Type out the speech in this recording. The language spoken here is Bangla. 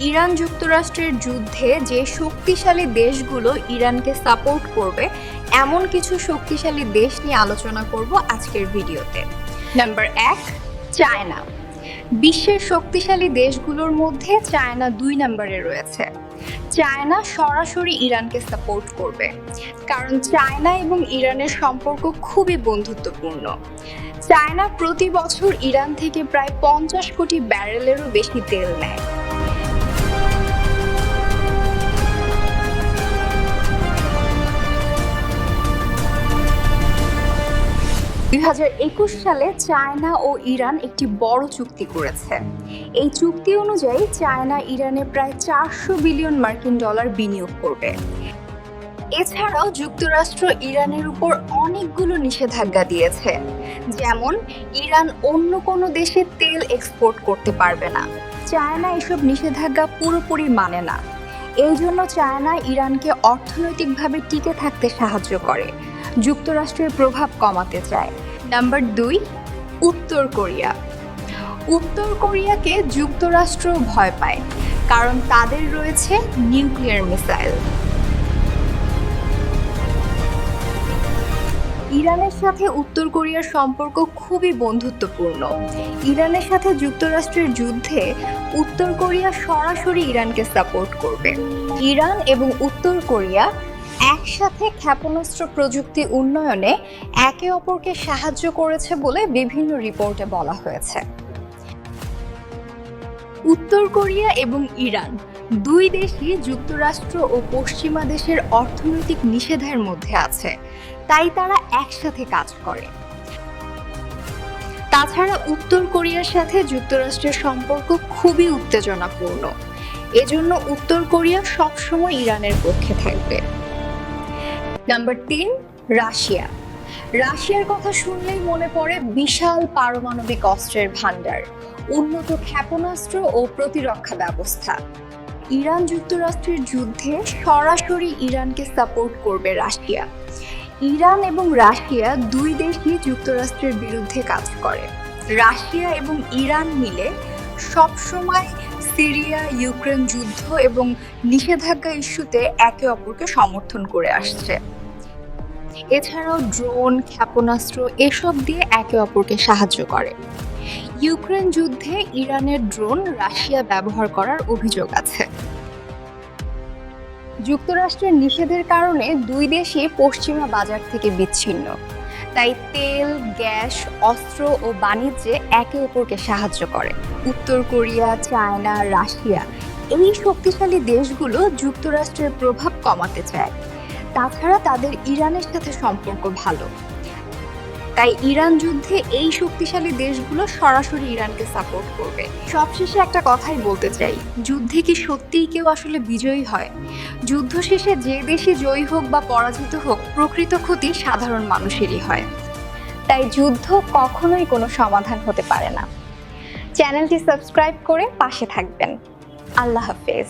ইরান যুক্তরাষ্ট্রের যুদ্ধে যে শক্তিশালী দেশগুলো ইরানকে সাপোর্ট করবে এমন কিছু শক্তিশালী দেশ নিয়ে আলোচনা করব আজকের ভিডিওতে। Number 1, China. বিশ্বের শক্তিশালী দেশগুলোর মধ্যে চায়না 2 নম্বরে রয়েছে। চায়না সরাসরি ইরানকে সাপোর্ট করবে, কারণ চায়না এবং ইরানের সম্পর্ক খুবই বন্ধুত্বপূর্ণ। চায়না প্রতি বছর ইরান থেকে প্রায় 50 কোটি ব্যারেলেরও বেশি তেল নেয়। $2021 সালে চায়না ও ইরান একটি বড় চুক্তি করেছে। এই চুক্তি অনুযায়ী চায়না ইরানে প্রায় $400 বিলিয়ন বিনিয়োগ করবে। এছাড়াও যুক্তরাষ্ট্র ইরানের উপর অনেকগুলো নিষেধাজ্ঞা দিয়েছে, যেমন ইরান অন্য কোনো দেশে তেল এক্সপোর্ট করতে পারবে না। চায়না এসব নিষেধাজ্ঞা পুরোপুরি মানে না। এই জন্য চায়না ইরানকে অর্থনৈতিকভাবে টিকে থাকতে সাহায্য করে, যুক্তরাষ্ট্রের প্রভাব কমাতে চায়। নাম্বার 2, উত্তর কোরিয়া। উত্তর কোরিয়াকে যুক্তরাষ্ট্র ভয় পায়, কারণ তাদের রয়েছে নিউক্লিয়ার মিসাইল। ইরানের সাথে উত্তর কোরিয়ার সম্পর্ক খুবই বন্ধুত্বপূর্ণ। ইরানের সাথে যুক্তরাষ্ট্রের যুদ্ধে উত্তর কোরিয়া সরাসরি ইরানকে সাপোর্ট করবে। ইরান এবং উত্তর কোরিয়া একসাথে ক্ষেপণাস্ত্র প্রযুক্তি উন্নয়নে একে অপরকে সাহায্য করেছে বলে বিভিন্ন রিপোর্টে বলা হয়েছে। উত্তর কোরিয়া এবং ইরান 2 দেশই যুক্তরাষ্ট্র ও পশ্চিমা দেশের অর্থনৈতিক নিষেধের মধ্যে আছে, তাই তারা একসাথে কাজ করে। তাছাড়া উত্তর কোরিয়ার সাথে যুক্তরাষ্ট্রের সম্পর্ক খুবই উত্তেজনাপূর্ণ। এজন্য উত্তর কোরিয়া সবসময় ইরানের পক্ষে থাকবে। Number 3, Russia. রাশিয়ার কথা শুনলেই মনে পড়ে বিশাল পারমাণবিক অস্ত্রের ভান্ডার, উন্নত ক্ষেপণাস্ত্র ও প্রতিরক্ষা ব্যবস্থা। ইরান যুক্তরাষ্ট্রের যুদ্ধে সরাসরি ইরানকে সাপোর্ট করবে রাশিয়া। ইরান এবং রাশিয়া 2 দেশই যুক্তরাষ্ট্রের বিরুদ্ধে কাজ করে। রাশিয়া এবং ইরান মিলে সবসময় সিরিয়া, ইউক্রেন যুদ্ধ এবং নিষেধাজ্ঞা ইস্যুতে একে অপরকে সমর্থন করে আসছে। এছাড়াও ড্রোন, ক্ষেপণাস্ত্র এসব দিয়ে একে অপরকে সাহায্য করে। ইউক্রেন যুদ্ধে ইরানের ড্রোন রাশিয়া ব্যবহার করার অভিযোগ আছে। যুক্তরাষ্ট্রের নিষেধের কারণে 2 দেশই পশ্চিমা বাজার থেকে বিচ্ছিন্ন, তাই তেল, গ্যাস, অস্ত্র ও বাণিজ্যে একে অপরকে সাহায্য করে। উত্তর কোরিয়া, চায়না, রাশিয়া এই শক্তিশালী দেশগুলো যুক্তরাষ্ট্রের প্রভাব কমাতে চায়। তাছাড়া তাদের ইরানের সাথে সম্পর্ক ভালো, তাই ইরান যুদ্ধে এই শক্তিশালী দেশগুলো সরাসরি ইরানকে সাপোর্ট করবে। সবশেষে একটা কথাই বলতে চাই, যুদ্ধে কি সত্যিই কেউ আসলে বিজয়ী হয়? যুদ্ধ শেষে যে দেশই জয়ী হোক বা পরাজিত হোক, প্রকৃত ক্ষতি সাধারণ মানুষেরই হয়। তাই যুদ্ধ কখনোই কোনো সমাধান হতে পারে না। চ্যানেলটি সাবস্ক্রাইব করে পাশে থাকবেন। আল্লাহ হাফেজ।